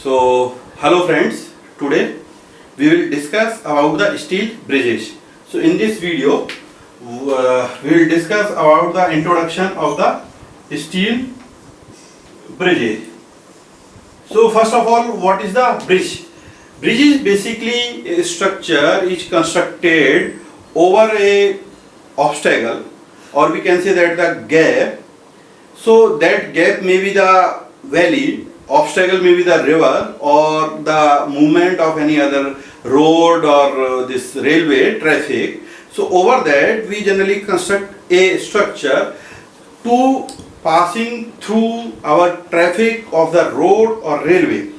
So, hello friends, today we will discuss about the steel bridges. So, in this video, we will discuss about the introduction of the steel bridges. So, first of all, what is the bridge? Bridge is basically a structure is constructed over a obstacle, or we can say that the gap. So, that gap may be the valley, obstacle may be the river or the movement of any other road or this railway traffic. So over that we generally construct a structure to passing through our traffic of the road or railway.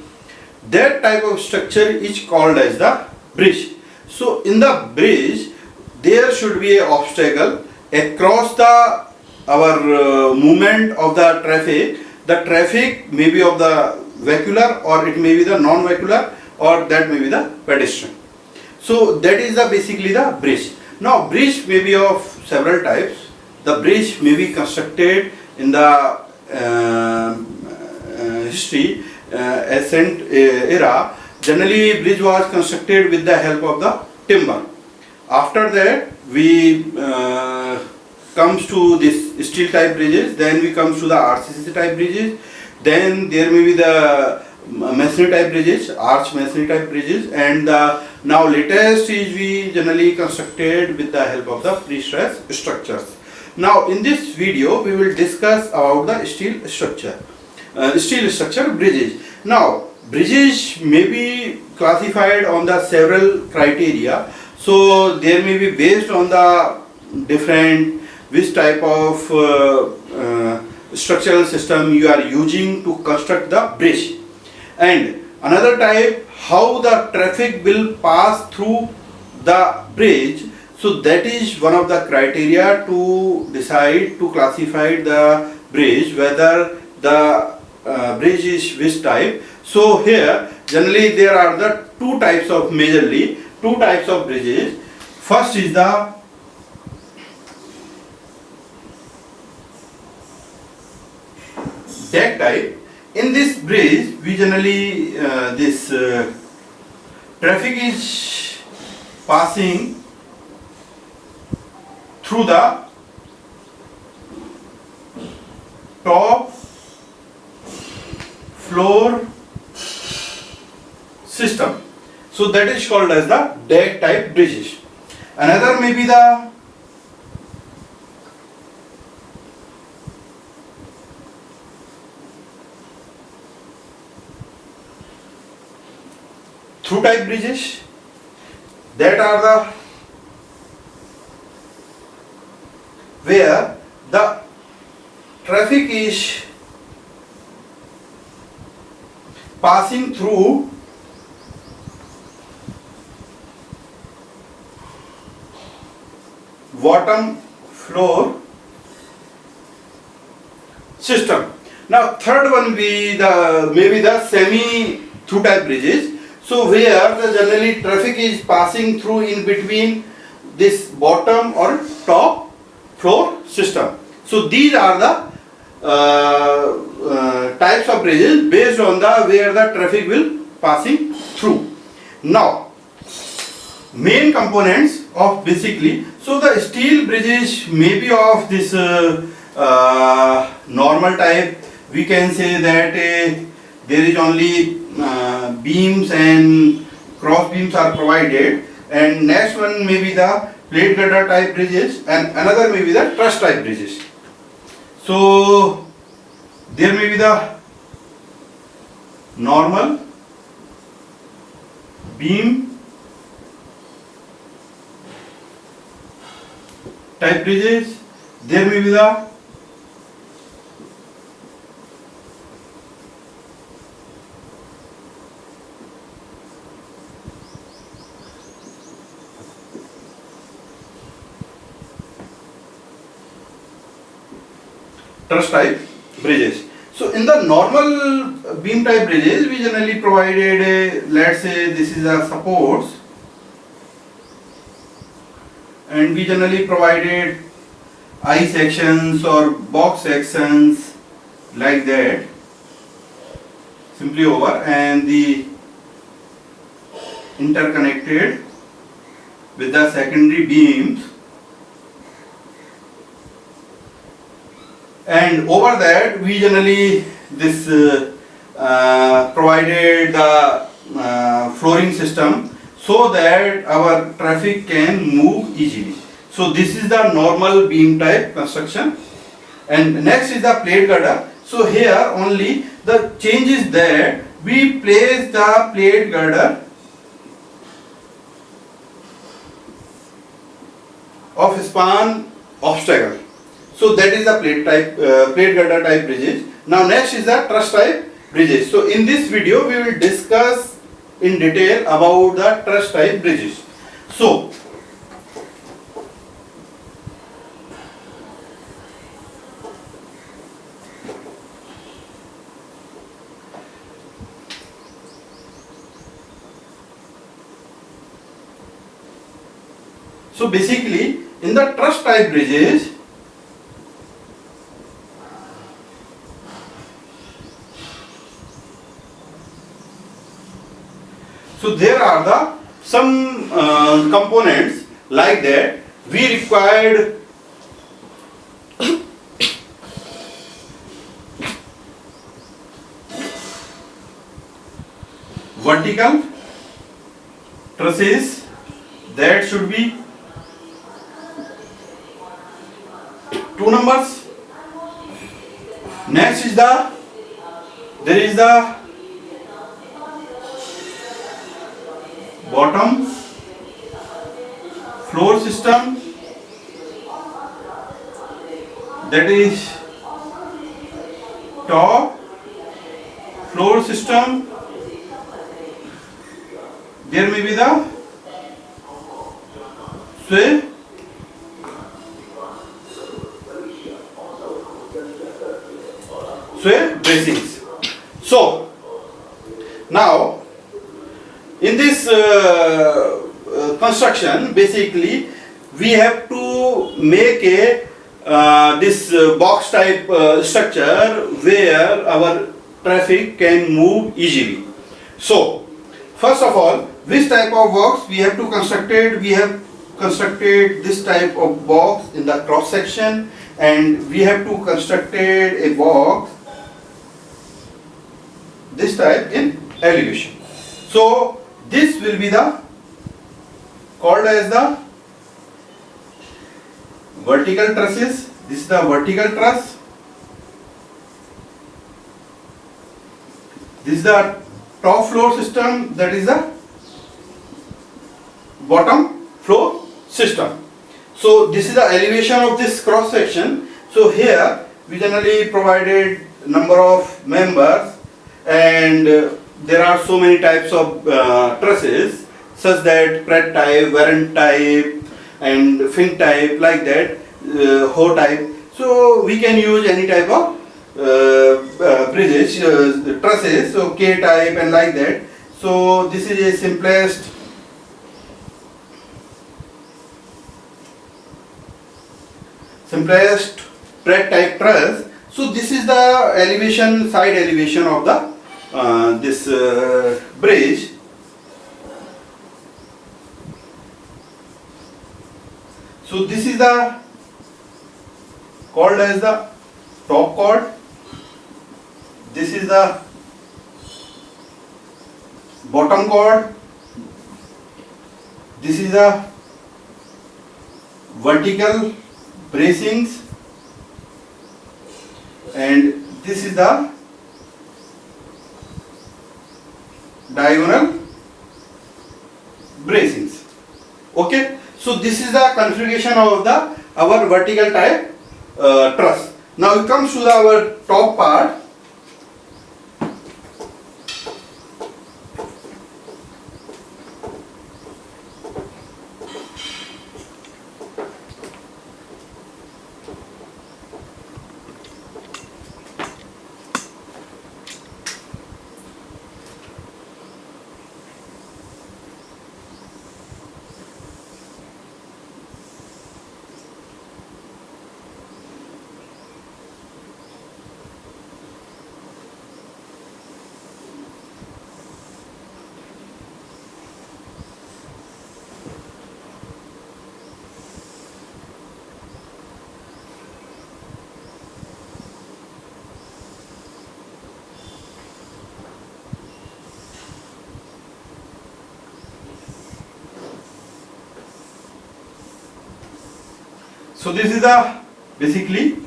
That type of structure is called as the bridge. So in the bridge there should be an obstacle across the our movement of the traffic. The traffic may be of the vehicular or it may be the non-vehicular or that may be the pedestrian. So that is the basically the bridge. Now bridge may be of several types. The bridge may be constructed in the history ancient era. Generally bridge was constructed with the help of the timber. After that we comes to this steel type bridges, then we comes to the RCC type bridges, then there may be the masonry type bridges, arch masonry type bridges, and now latest is we generally constructed with the help of the pre-stressed structures. Now in this video we will discuss about the steel structure bridges. Now bridges may be classified on the several criteria, so there may be based on the different which type of structural system you are using to construct the bridge, and another type how the traffic will pass through the bridge. So that is one of the criteria to decide to classify the bridge, whether the bridge is which type. So here generally there are the two types of majorly two types of bridges. First is the deck type. In this bridge we generally this traffic is passing through the top floor system. So that is called as the deck type bridges. Another may be the through type bridges. That are the where the traffic is passing through bottom floor system. Now third one be the maybe the semi through type bridges. So where the generally traffic is passing through in between this bottom or top floor system. So these are the types of bridges based on the where the traffic will passing through. Now main components of basically, so the steel bridges may be of this normal type. We can say that there is only beams and cross beams are provided, and next one may be the plate girder type bridges, and another may be the truss type bridges. So there may be the normal beam type bridges, there may be the truss type bridges. So in the normal beam type bridges we generally provided a, let's say this is a supports, and we generally provided I sections or box sections like that. simply over, and the interconnected with the secondary beams, and over that we generally this provided the flooring system so that our traffic can move easily. So this is the normal beam type construction, and next is the plate girder. So here only the change is that we place the plate girder of span obstacle. So that is the plate girder type bridges. Now next is the truss type bridges. So in this video we will discuss in detail about the truss type bridges. So basically in the truss type bridges, so there are the some components like that we required vertical trusses, that should be 2 numbers. Next is there is the bottom floor system, that is top floor system. There may be the sway bracings. So now in this construction, basically we have to make a this box type structure where our traffic can move easily. So first of all, which type of box we have to constructed? We have constructed this type of box in the cross section, and we have to constructed a box this type in elevation. So this will be the called as the vertical trusses. This is the vertical truss. This is the top floor system, that is the bottom floor system. So this is the elevation of this cross section. So here we generally provided number of members, and there are so many types of trusses, such that Pratt type, Warren type, and Fink type, like that, Ho type. So we can use any type of bridges, trusses, so K type and like that. So this is a simplest Pratt type truss. So this is the elevation, side elevation of the this bridge. So this is the called as the top chord. This is the bottom chord. This is the vertical bracings, and this is the diagonal bracings. Okay, so this is the configuration of the our vertical type truss. Now it comes to our top part. So this is the basically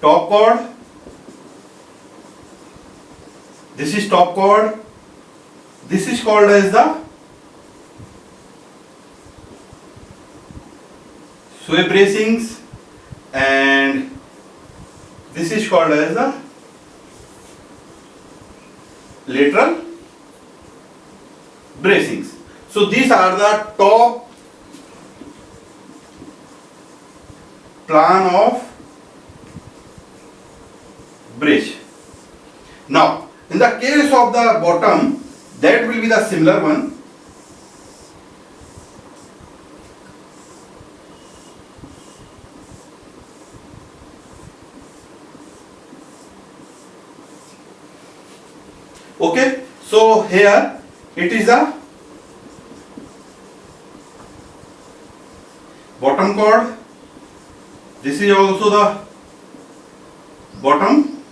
top chord. This is top chord. This is called as the sway bracings, and this is called as the lateral bracings. So these are the top plan of brace. Now in the case of the bottom, that will be the similar one. Okay, so here it is the bottom chord. This is also the bottom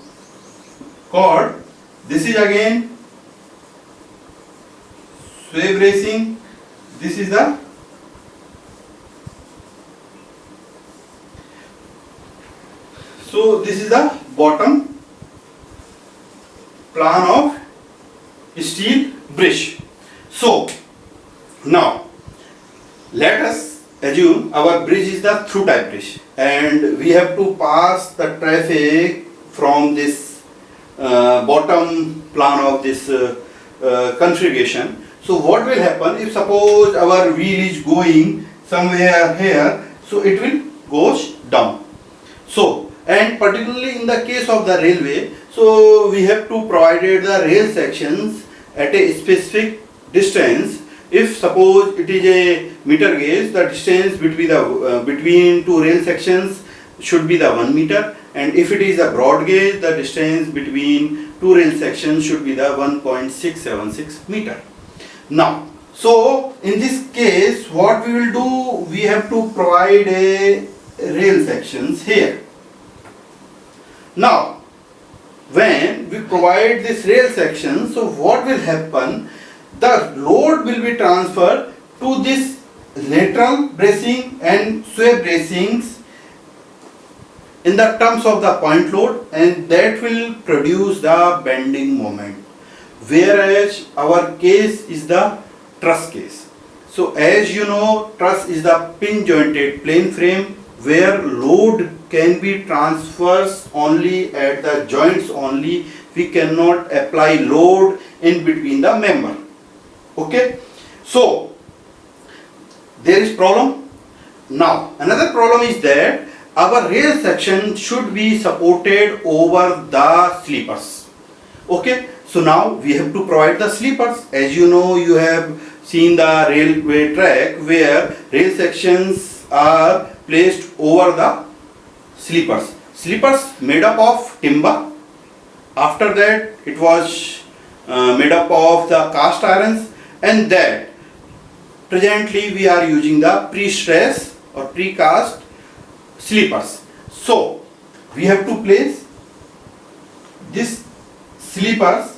chord. This is again sway bracing. This is the bottom plan of steel bridge. So now let us assume our bridge is the through type bridge, and we have to pass the traffic from this bottom plan of this configuration. So what will happen if suppose our wheel is going somewhere here, so it will goes down. So, and particularly in the case of the railway, so we have to provide the rail sections at a specific distance. If suppose it is a meter gauge, the distance between the between two rail sections should be the 1 meter, and if it is a broad gauge, the distance between two rail sections should be the 1.676 meter. Now, so in this case, what we will do, we have to provide a rail sections here. Now, when we provide this rail section, so what will happen? The load will be transferred to this lateral bracing and sway bracings in the terms of the point load, and that will produce the bending moment. Whereas our case is the truss case. So as you know, truss is the pin jointed plane frame where load can be transferred only at the joints only. We cannot apply load in between the member. Okay, so there is problem. Now another problem is that our rail section should be supported over the sleepers. Okay, so now we have to provide the sleepers. As you know, you have seen the railway track where rail sections are placed over the sleepers. Sleepers made up of timber. After that, it was made up of the cast irons, and that presently we are using the pre-stress or pre-cast sleepers. So we have to place this sleepers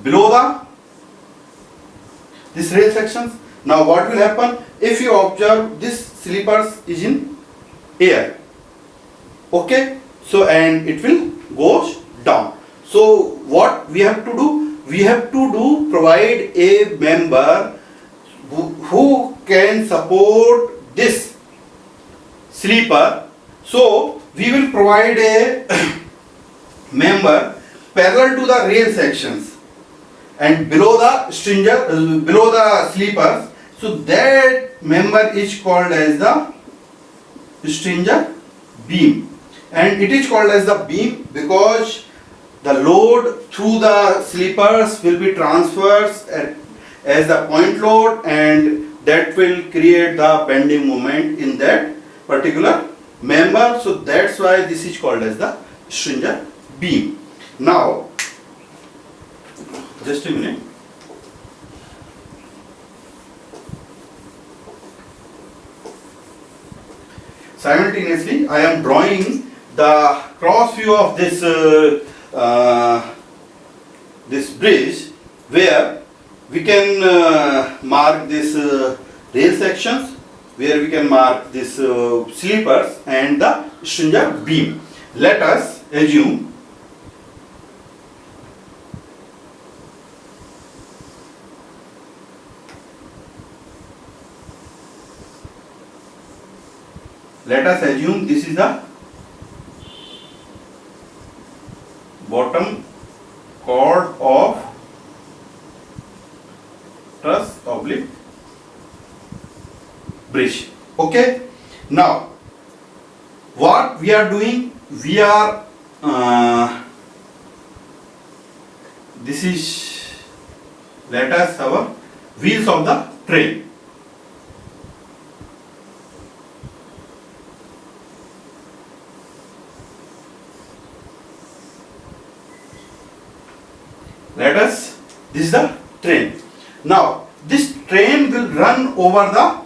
below this rail sections. Now what will happen if you observe this sleepers is in air? Okay, so and it will goes down. So what we have to do? We have to provide a member who can support this sleeper. So we will provide a member parallel to the rail sections and below the stringer, below the sleepers. So that member is called as the stringer beam, and it is called as the beam because the load through the sleepers will be transferred as the point load, and that will create the bending moment in that particular member. So that's why this is called as the stringer beam. Now just a minute. Simultaneously I am drawing the cross view of this this bridge where we can mark this rail sections where we can mark this sleepers and the stringer beam. Let us assume this is the bottom chord of truss oblique bridge. Okay, now what we are doing, we are this is, let us our wheels of the train. This is the train. Now this train will run over the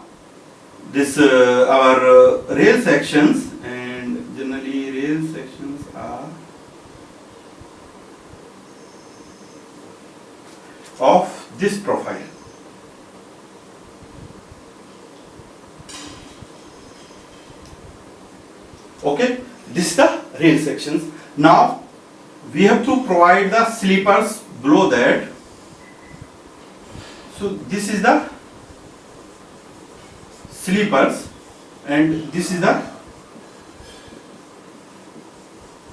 our rail sections, and generally rail sections are of this profile. Okay, this is the rail sections. Now we have to provide the sleepers below that. So this is the sleepers and this is the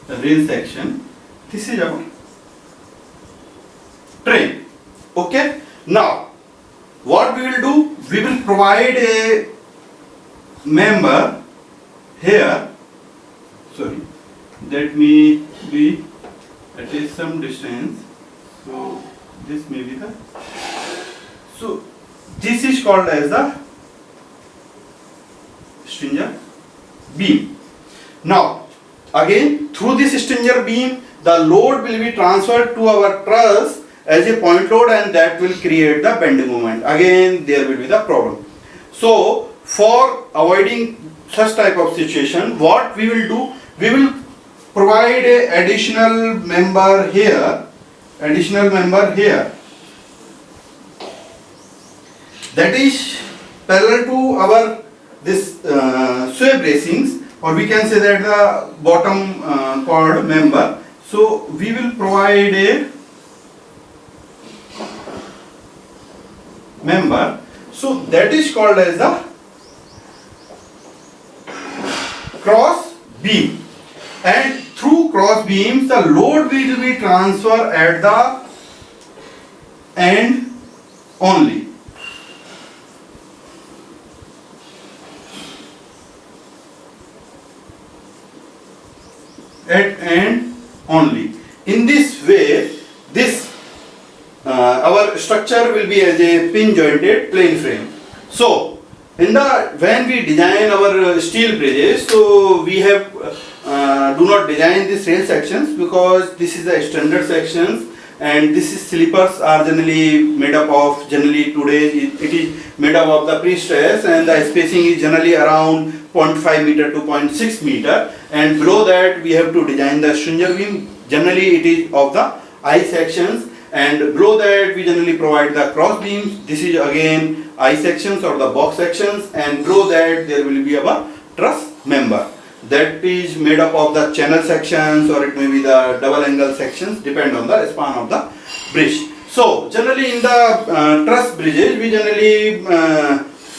rail section. This is our train. Okay, now what we will do, we will provide a member here. Sorry, that may be at some distance. So this may be the, so this is called as the stringer beam. Now again, through this stringer beam the load will be transferred to our truss as a point load, and that will create the bending moment. Again there will be the problem. So for avoiding such type of situation, what we will do, we will provide a additional member here, that is parallel to our this sway bracings, or we can say that the bottom chord member. So we will provide a member, so that is called as the cross beam, and through cross beams the load will be transferred at the end only. At end only. In this way, this our structure will be as a pin jointed plain frame. So in the, when we design our steel bridges, so we have do not design these rail sections, because this is the standard sections, and this is sleepers are generally made up of, generally today it is made up of the pre-stress, and the spacing is generally around 0.5 meter to 0.6 meter, and below that we have to design the stringer beam. Generally it is of the I sections, and below that we generally provide the cross beams. This is again I sections or the box sections, and below that there will be a truss member that is made up of the channel sections, or it may be the double angle sections, depend on the span of the bridge. So generally in the truss bridges, we generally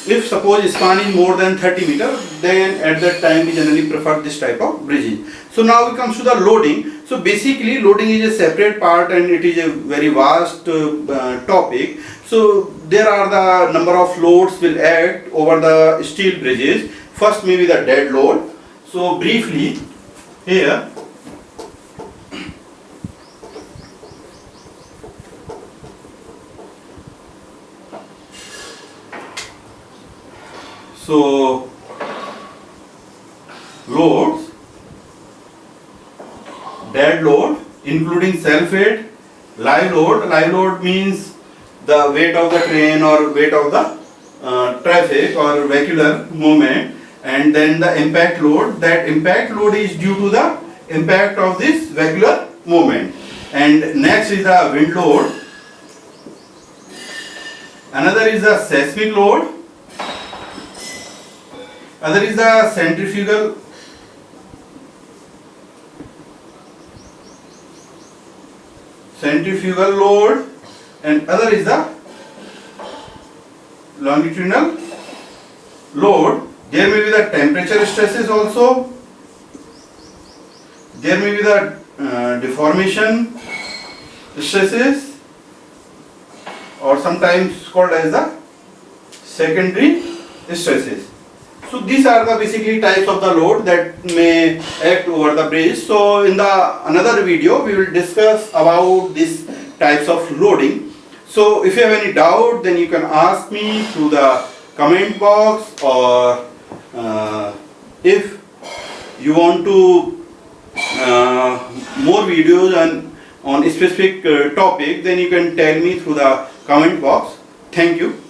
if suppose span is more than 30 meter, then at that time we generally prefer this type of bridging. So now we comes to the loading. So basically loading is a separate part, and it is a very vast topic. So there are the number of loads will act over the steel bridges. First may be the dead load. So briefly here, so loads, dead load including self-weight, live load. Live load means the weight of the train or weight of the traffic or vehicular movement, and then the impact load. That impact load is due to the impact of this vehicular movement. And next is the wind load. Another is the seismic load. Other is the centrifugal load, and other is the longitudinal load. There may be the temperature stresses also. There may be the deformation stresses, or sometimes called as the secondary stresses. So these are the basically types of the load that may act over the bridge. So in the another video we will discuss about these types of loading. So if you have any doubt, then you can ask me through the comment box, or if you want to more videos on a specific topic, then you can tell me through the comment box. Thank you.